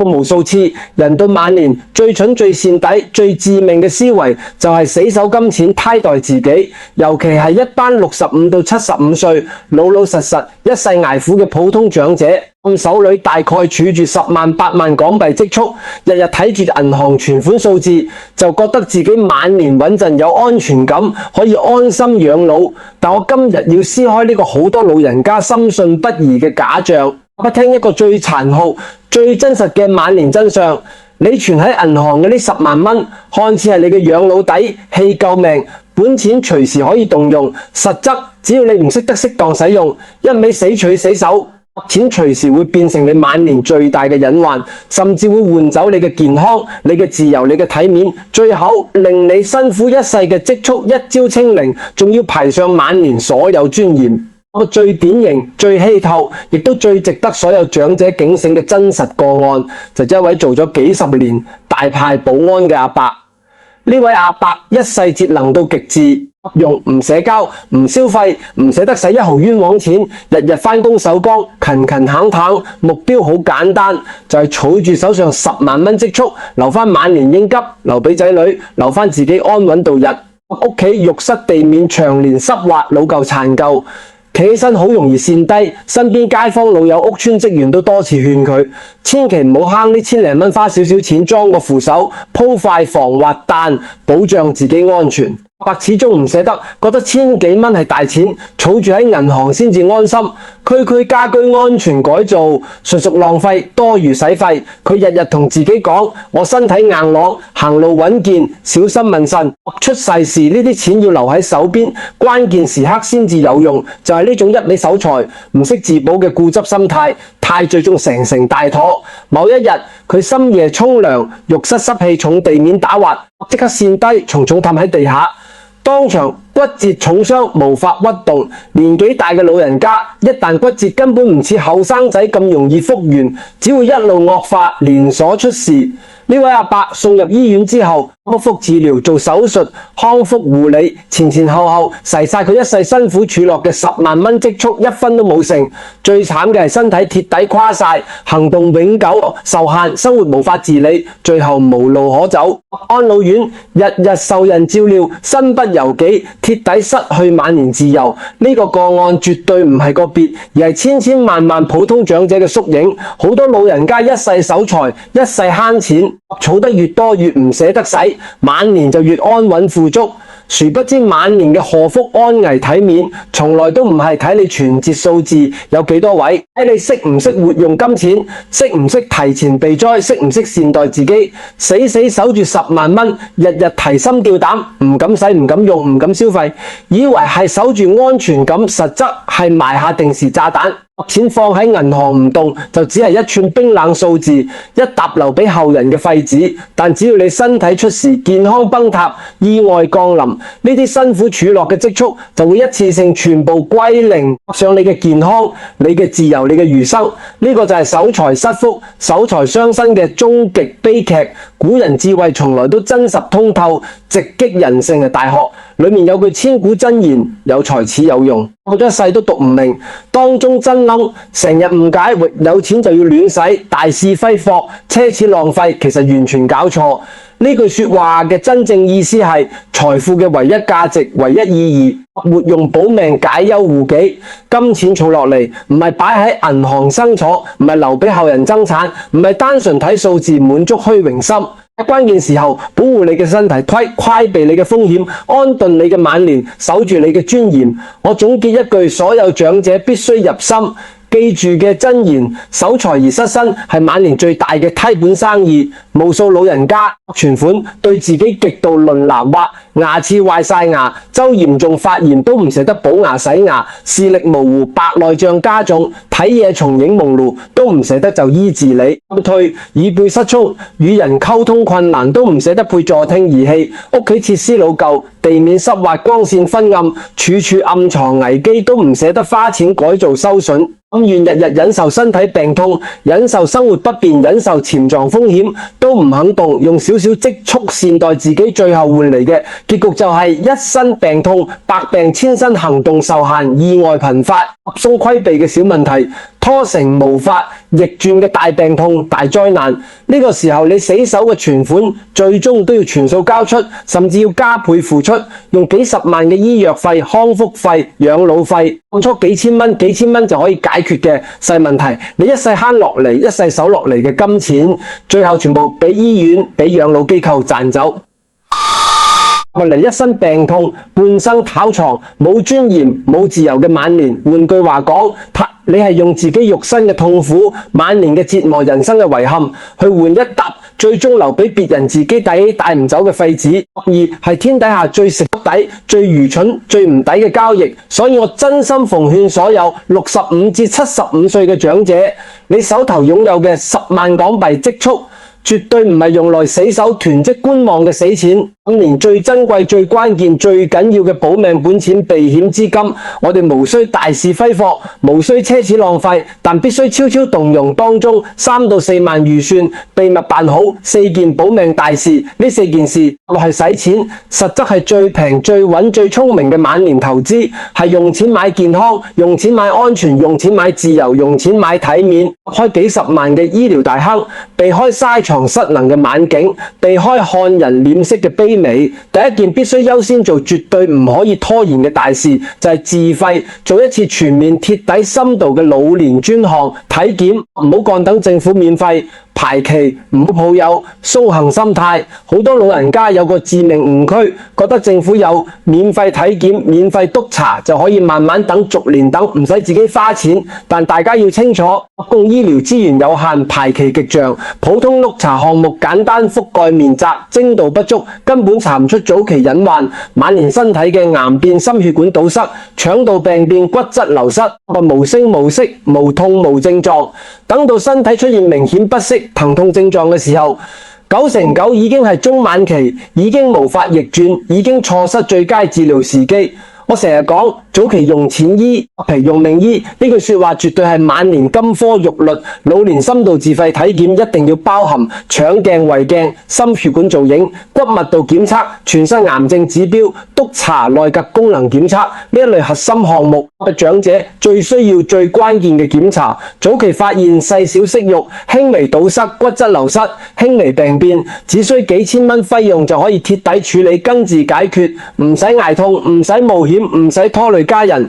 無數次，人到晚年最蠢、最蝕底、最致命嘅思維就係死守金錢，替代自己。尤其係一班65到75歲老老實實一世捱苦嘅普通長者，手裏大概儲住10萬、8萬港幣積蓄，日日睇住銀行存款數字，就覺得自己晚年穩陣有安全感，可以安心養老。但我今日要撕開呢個好多老人家深信不疑嘅假象，不聽一個最殘酷、最真實嘅晚年真相。你存喺銀行嘅呢10萬蚊，看似係你嘅養老底氣救命，本錢隨時可以動用，實則只要你唔識得適當使用，一味死取死守，錢隨時會變成你晚年最大嘅隱患，甚至會換走你嘅健康、你嘅自由、你嘅體面，最後令你辛苦一世嘅積蓄一朝清零，仲要排上晚年所有尊嚴。最典型、最稀透，亦都最值得所有長者警醒嘅真實個案，就一位做咗幾十年大派保安嘅阿伯。呢位阿伯一世節能到極致，用唔社交、唔消費、唔捨得使1毫冤枉錢，日日返工守崗，勤勤懇懇，目標好簡單，就係儲住手上10萬蚊積蓄，留返晚年應急，留俾仔女，留返自己安穩度日。屋企浴室地面長年濕滑，老舊殘舊。企起身好容易跣低，身邊街坊老友、屋村職員都多次勸佢，千祈唔好慳呢千零蚊，花少少錢裝個扶手，鋪塊防滑彈，保障自己安全。阿伯始終唔捨得，覺得1000幾蚊係大錢，儲住喺銀行先至安心。區家居安全改造，純屬浪費，多餘使費。佢日日同自己講：我身體硬朗，行路穩健，小心謹慎。出世時呢啲錢要留喺手邊，關鍵時刻先至有用。就係呢種一味守財、唔識自保嘅固執心態，太最終成大妥。某一日，佢深夜沖涼，浴室濕氣重，地面打滑，即刻跣低，重重冧喺地下。當場骨折重傷，無法屈動。年紀大嘅老人家一旦骨折，根本唔似後生仔咁容易復原，只會一路惡化，連鎖出事。呢位阿伯送入醫院之後，康復治療、做手術、康復護理，前後使晒佢一世辛苦儲落嘅10萬蚊積蓄，一分都冇剩。最慘嘅係身體鐵底垮晒，行動永久受限，生活無法自理，最後無路可走。安老院日日受人照料，身不由己，鐵底失去晚年自由。呢個個案絕對唔係個別，而係千萬普通長者嘅縮影。好多老人家一世守財，一世慳錢，儲得越多越唔捨得使，晚年就越安穩富足。殊不知晚年嘅禍福安危體面，從來都唔係睇你存折數字有幾多位，睇你識唔識活用金錢，識唔識提前避災，識唔識善待自己。死守住10萬蚊，日日提心吊膽，唔敢使，唔敢用，唔敢消費，以為係守住安全感，實則係埋下定時炸彈。錢放喺銀行唔動，就只係一串冰冷數字，一沓留俾後人嘅廢紙。但只要你身體出事、健康崩塌、意外降臨，呢啲辛苦儲落嘅積蓄就會一次性全部歸零，上你嘅健康、你嘅自由、你嘅餘生。呢個就係守財失福、守財傷身嘅終極悲劇。古人智慧從來都真實通透，直擊人性嘅大學。裏面有句千古真言：有財始有用。我咗一世都讀唔明，當中真冧，成日誤解有錢就要亂使，大肆揮霍，奢侈浪費，其實完全搞錯。呢句說話嘅真正意思係財富嘅唯一價值、唯一意義，活用保命、解憂護己。金錢儲落嚟，唔係擺喺銀行生坐，唔係留俾後人增產，唔係單純睇數字滿足虛榮心。喺關鍵時候保護你嘅身體，規避你嘅風險，安頓你嘅晚年，守住你嘅尊嚴。我總結一句，所有長者必須入心記住嘅真言：守財而失身係晚年最大嘅梯本生意。無數老人家存款對自己極度吝嗇，或牙齒壞晒牙，周嚴重發炎都唔捨得補牙洗牙，視力模糊，白內障加重，睇嘢重影朦朧，都唔捨得就醫治你。退耳背失聰，與人溝通困難，都唔捨得配助聽儀器。屋企設施老舊，地面濕滑，光線昏暗，處處暗藏危機，都唔捨得花錢改造修筍。願日日忍受身體病痛，忍受生活不便，忍受潛藏風險，都唔肯動，用少少積蓄善待自己，最後換嚟嘅結局就係一身病痛，百病千身，行動受限，意外頻發，鬆規避嘅小問題，拖成無法逆轉嘅大病痛、大災難。呢個時候你死守嘅存款最終都要全數交出，甚至要加倍付出，用幾十萬嘅醫藥費、康復費、養老費，當初幾千蚊就可以解決嘅細問題，你一世慳落嚟、一世守落嚟嘅金錢，最後全部俾醫院、俾養老機構賺走。後嚟一身病痛、半生躺床、冇尊嚴、冇自由嘅晚年，換句話講，你係用自己肉身嘅痛苦、晚年嘅折磨、人生嘅遺憾，去換一沓最終留俾別人自己帶唔走嘅廢紙，而係天底下最食底、最愚蠢、最唔抵嘅交易。所以我真心奉勸所有65至75歲嘅長者，你手頭擁有嘅10萬港幣積蓄，絕對唔係用來死守囤積觀望嘅死錢。今年最珍貴、最關鍵、最緊要嘅保命本錢避險資金，我哋無需大肆揮霍，無需奢侈浪費，但必須悄悄動用當中3到4萬預算，秘密辦好4件保命大事。呢4件事落係使錢，實則係最平、最穩、最聰明嘅晚年投資，係用錢買健康，用錢買安全，用錢買自由，用錢買體面，開幾十萬嘅醫療大坑，避開嘥藏失能嘅晚景，避開看人臉色嘅悲美。第一件必須優先做，絕對唔可以拖延嘅大事，就係自費做一次全面貼底深度嘅老年專項體檢，唔好幹等政府免費排期，唔好抱有僥倖心態。好多老人家有個致命誤區，覺得政府有免費體檢、免費督查就可以慢慢等、逐年等，唔使自己花錢。但大家要清楚，公醫療資源有限，排期極長，普通督查項目簡單，覆蓋面窄，精度不足，根本查唔出早期隱患。晚年身體嘅癌變、心血管堵塞、腸道病變、骨質流失，無聲無息、無痛無症狀，等到身體出現明顯不適、疼痛症狀嘅時候，9成9已經係中晚期，已經無法逆轉，已經錯失最佳治療時機。我成日講早期用錢醫，用命醫，呢句說話絕對係晚年金科玉律。老年深度自費體檢一定要包含腸鏡、胃鏡、心血管造影、骨密度檢測、全身癌症指標、督查內閣功能檢測呢一類核心項目。長者最需要、最關鍵嘅檢查，早期發現細小息肉、輕微堵塞、骨質流失、輕微病變，只需幾千蚊費用就可以貼底處理、根治解決，唔使捱痛，唔使冒險，唔使拖累家人，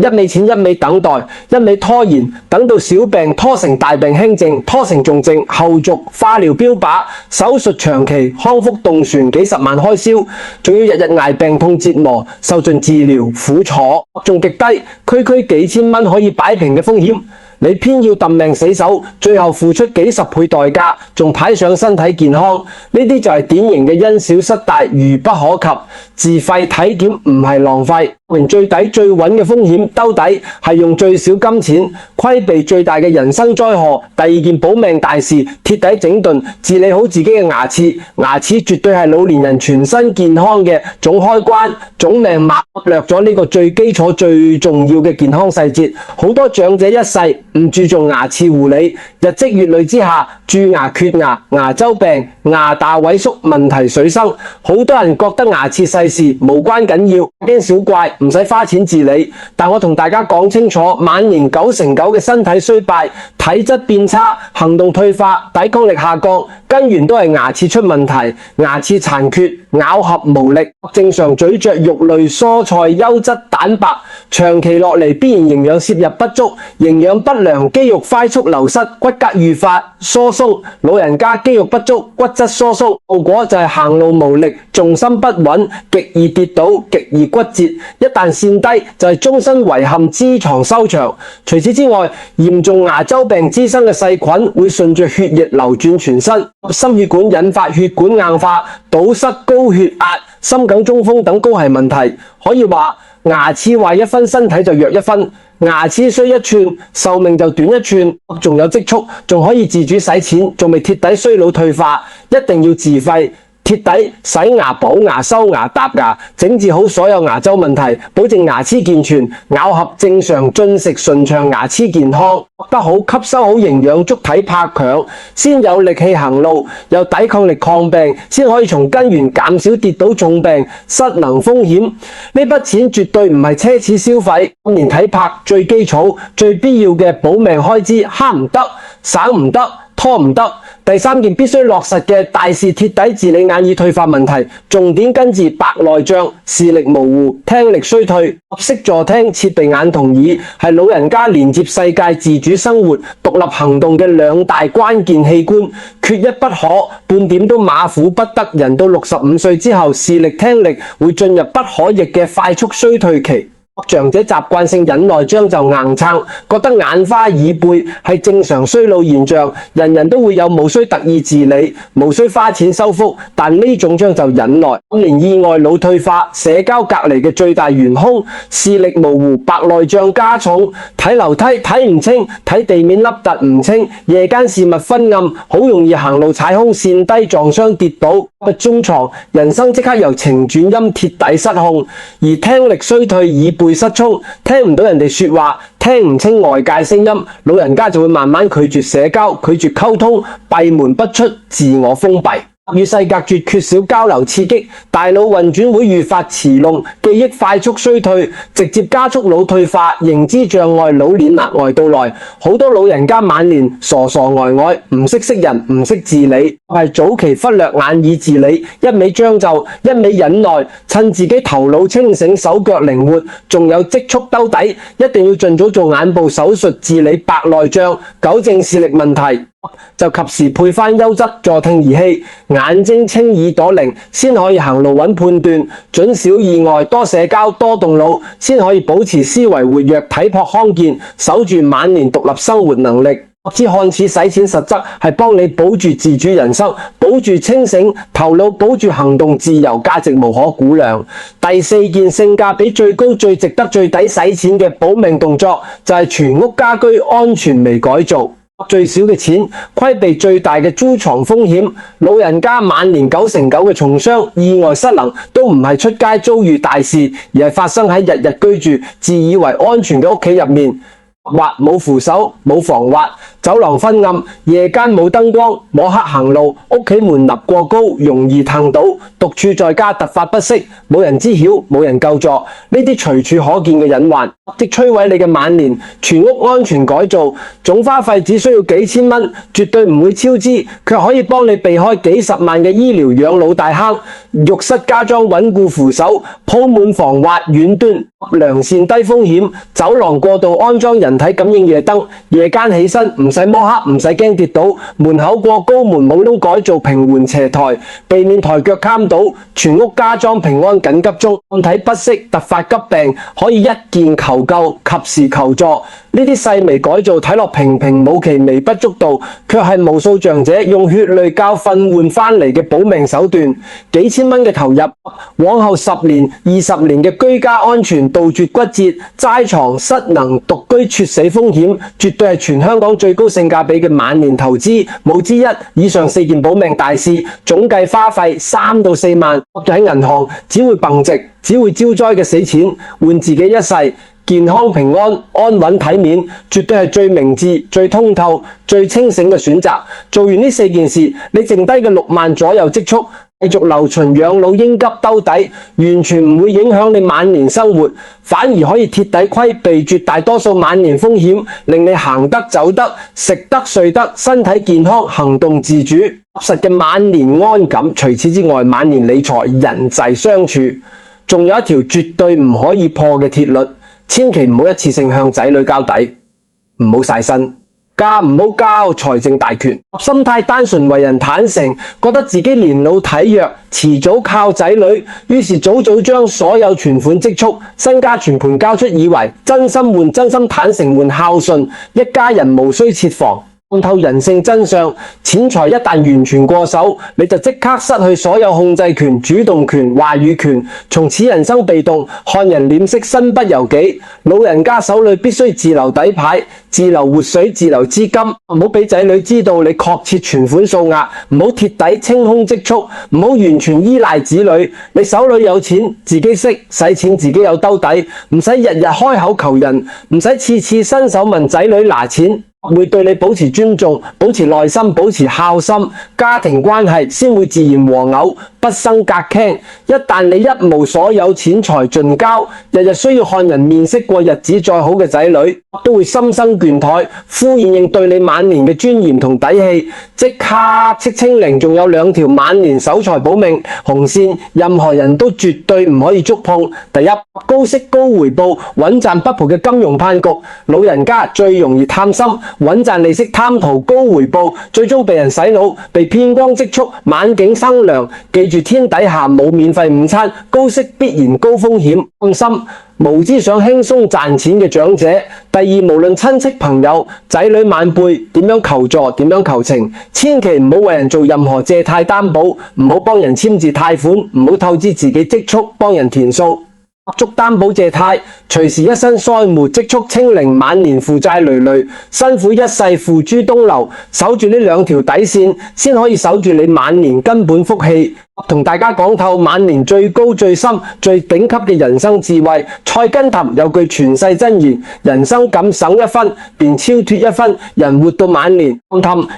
一味錢一味等待，一味拖延，等到小病拖成大病輕症，拖成重症，後續化療標靶、手術長期康復動旋幾十萬開銷，仲要日日捱病痛折磨，受盡治療苦楚，仲極低，區幾千蚊可以擺平嘅風險，你偏要揼命死守，最後付出幾十倍代價，仲擺上身體健康，呢啲就係典型嘅因小失大，愚不可及。自費體檢唔係浪費，用最抵最穩嘅風險兜底，係用最少金錢規避最大嘅人生災禍。第二件保命大事，貼底整頓，治理好自己嘅牙齒。牙齒絕對係老年人全身健康嘅總開關、總命脈。略咗呢個最基礎、最重要嘅健康細節，好多長者一世唔注重牙齒護理，日積月累之下，蛀牙、缺牙、牙周病、牙大萎縮問題水生。好多人覺得牙齒細事無關緊要，驚小怪，唔使花錢治理。但我同大家講清楚，晚年9成9嘅身體衰敗、體質變差、行動退化、抵抗力下降，根源都係牙齒出問題，牙齒殘缺、咬合無力。正常咀嚼肉類、蔬菜、優質蛋白，長期落嚟必然營養攝入不足，營養不良，肌肉快速流失，骨骼愈發疏鬆。老人家肌肉不足，骨質疏鬆，後果就係行路無力、重心不穩、極易跌倒、極易骨折。一旦跣低，就係終身遺憾，脂肪收場。除此之外，嚴重牙周病滋生嘅細菌會順着血液流轉全身，心血管引發血管硬化、堵塞、高血壓、心梗、中風等高危問題。可以話牙齒壞一分，身體就弱一分；牙齒衰一寸，壽命就短一寸。仲有積蓄，仲可以自主使錢，仲未貼底衰老退化，一定要自費貼徹底洗牙、補牙、修牙、搭牙，整治好所有牙周問題，保證牙齒健全、咬合正常、進食順暢、牙齒健康，學得好、吸收好營養，足體魄強，先有力氣行路，有抵抗力抗病，先可以從根源減少跌倒重病、失能風險。呢筆錢絕對唔係奢侈消費，連體魄最基礎、最必要嘅保命開支慳唔得、省唔得、拖唔得。第三件必須落實嘅大事，徹底治理眼耳退化問題，重點根治白內障、視力模糊、聽力衰退。合適助聽、設備眼同耳係老人家連接世界、自主生活、獨立行動嘅兩大關鍵器官，缺一不可，半點都馬虎不得。人到65歲之後，視力聽力會進入不可逆嘅快速衰退期。長者習慣性忍耐將就硬撐，覺得眼花耳背係正常衰老現象，人人都會有，無需特意治理，無需花錢修復，但呢種將就忍耐，連意外腦退化、社交隔離嘅最大元兇，視力模糊、白內障加重，睇樓梯睇唔清，睇地面凹凸唔清，夜間視物昏暗，好容易行路踩空跣低撞傷跌倒，不中床，人生即刻由晴轉陰，徹底失控。而聽力衰退、耳背失聰，聽唔到人哋說話，聽唔清外界聲音，老人家就會慢慢拒絕社交、拒絕溝通，閉門不出，自我封閉。與世隔絕，缺少交流刺激，大腦運轉會愈發遲鈍，記憶快速衰退，直接加速腦退化，認知障礙、老年額外到來。好多老人家晚年傻傻呆呆，唔識人，唔識自理，係早期忽略眼耳自理，一味將就，一味忍耐，趁自己頭腦清醒、手腳靈活，仲有積蓄兜底，一定要盡早做眼部手術治理白內障，糾正視力問題。就及時配返優質助聽儀器，眼睛清耳朵靈，先可以行路穩判斷，準小意外，多社交，多動腦，先可以保持思維活躍，體魄康健，守住晚年獨立生活能力。知看似使錢，實則係幫你保住自主人生，保住清醒頭腦，保住行動自由，價值無可估量。第四件性價比最高、最值得、最抵使錢嘅保命動作，就係全屋家居安全微改造。最少嘅錢，規避最大嘅租床風險。老人家晚年9成9嘅重傷、意外失能，都唔係出街遭遇大事，而係發生喺日日居住、自以為安全嘅屋企入面。或冇扶手、冇防滑，走廊昏暗，夜間冇燈光，摸黑行路，屋企門檻過高，容易騰倒，獨處在家突發不適，冇人知曉，冇人救助，呢啲隨處可見嘅隱患，即摧毀你嘅晚年。全屋安全改造，總花費只需要幾千蚊，絕對唔會超支，卻可以幫你避開幾十萬嘅醫療養老大坑。浴室加裝穩固扶手，鋪滿防滑遠端良線低風險，走廊過道安裝人體感應夜燈，夜間起身唔使摸黑，唔使驚跌倒。門口過高門冇窿改造平緩斜台，避免抬腳冚倒。全屋加裝平安緊急鐘，身體不適突發急病可以一鍵求救，及時求助。呢啲細微改造睇落平平無奇、微不足道，卻係無數長者用血淚教訓換翻嚟嘅保命手段。幾千蚊嘅投入，往後10年、20年嘅居家安全，杜絕骨折、齋床、失能、獨居猝死風險，絕對係全香港最高性價比嘅晚年投資，冇之一。以上4件保命大事，總計花費3到4萬，喺銀行只會蹦值，只會招災嘅死錢，換自己一世健康平安、安穩體面，絕對係最明智、最通透、最清醒嘅選擇。做完呢4件事，你剩低嘅6萬左右積蓄，繼續留存養老應急兜底，完全唔會影響你晚年生活，反而可以徹底規避絕大多數晚年風險，令你行得走得、食得睡得、身體健康、行動自主，實嘅晚年安感。除此之外，晚年理財、人際相處，仲有一條絕對唔可以破嘅鐵律。千祈唔好一次性向仔女交底，唔好晒身，家唔好交財政大權。心態單純、為人坦誠，覺得自己年老體弱，遲早靠仔女，於是早早將所有存款積蓄、身家全盤交出，以為真心換真心、坦誠換孝順，一家人無需設防。看透人性真相，錢財一旦完全過手，你就即刻失去所有控制權、主動權、話語權，從此人生被動，看人臉色，身不由己。老人家手裏必須自留底牌，自留活水，自留資金，唔好俾仔女知道你確切存款數額，唔好貼底清空積蓄，唔好完全依賴子女。你手裏有錢，自己識使錢，自己有兜底，唔使日日開口求人，唔使次次伸手問仔女拿錢。會對你保持尊重，保持耐心，保持孝心，家庭關係先會自然和偶，不生隔傾。一旦你一無所有，錢財盡交，日日需要看人面色過日子，再好嘅仔女都會心生倦怠，敷衍應對你晚年嘅尊嚴同底氣。即刻戚清零，仲有2條晚年守財保命紅線，任何人都絕對唔可以觸碰。第一，高息高回報、穩賺不賠嘅金融騙局，老人家最容易貪心。穩賺利息，貪圖高回報，最終被人洗腦，被騙光積蓄，晚景生涼。記住，天底下冇免費午餐，高息必然高風險。放心，無知想輕鬆賺錢嘅長者。第二，無論親戚朋友、仔女晚輩點樣求助，點樣求情，千祈唔好為人做任何借貸擔保，唔好幫人簽字貸款，唔好透支自己積蓄幫人填數。捉擔保借貸，隨時一身衰霉，積蓄清零，晚年負債累累，辛苦一世付諸東流。守住呢2條底線，先可以守住你晚年根本福氣。同大家講透晚年最高最深最頂級嘅人生智慧。菜根譚有句傳世真言：人生敢省一分，便超脫一分。人活到晚年，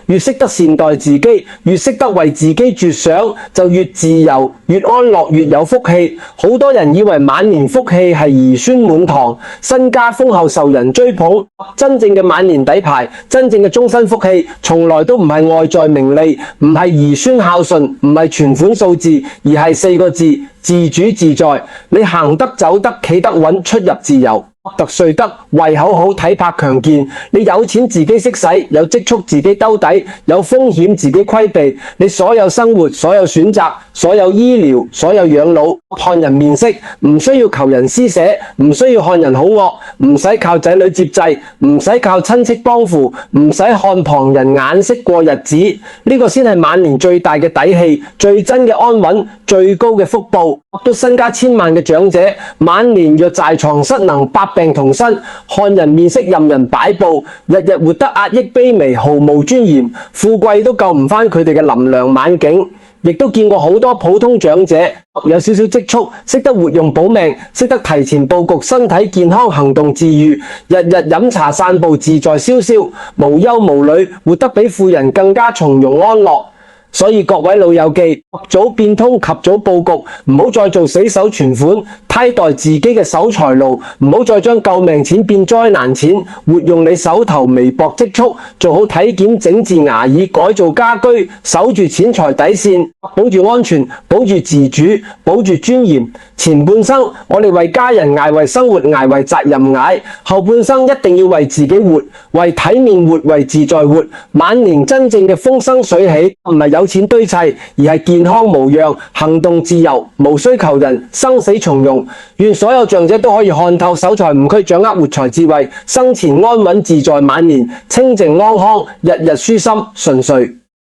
越識得善待自己，越識得為自己着想，就越自由，越安樂，越有福氣。好多人以為晚年福氣係兒孫滿堂，身家豐厚，受人追捧。真正嘅晚年底牌，真正嘅終身福氣，從來都唔係外在名利，唔係兒孫孝順，唔係存款數字，而係4個字：自主自在。你行得走得企得穩，出入自由。特睡得，胃口好，體魄強健。你有錢自己識使，有積蓄自己兜底，有風險自己規避。你所有生活、所有選擇、所有醫療、所有養老，看人面色，唔需要求人施捨，唔需要看人好惡，唔使靠仔女接濟，唔使靠親戚幫扶，唔使看旁人眼色過日子。呢個先係晚年最大嘅底氣，最真嘅安穩，最高嘅福報。都身家千萬嘅長者，晚年若在床失能，百病同身，看人面色，任人擺布，日日活得壓抑卑微，毫無尊嚴，富貴都救唔返佢哋嘅林良晚景。亦都見過好多普通長者有少少積蓄，識得活用保命，識得提前佈局，身體健康，行動自如，日日飲茶散步，自在瀟瀟，無憂無慮，活得比富人更加從容安樂。所以各位老友記，及早變通，及早佈局，唔好再做死守存款，替代自己嘅守財奴，唔好再將救命錢變災難錢，活用你手頭微薄積蓄，做好體檢、整治牙齒、改造家居，守住錢財底線，保住安全，保住自主，保住尊嚴。前半生我哋為家人捱，為生活捱，為責任捱；後半生一定要為自己活，為體面活，為自在活。晚年真正嘅風生水起，唔係有錢堆砌，而係健康無恙，行動自由，無需求人，生死從容。願所有長者都可以看透守財誤區，掌握活財智慧，生前安穩自在，晚年清靜安康，日日舒心順遂。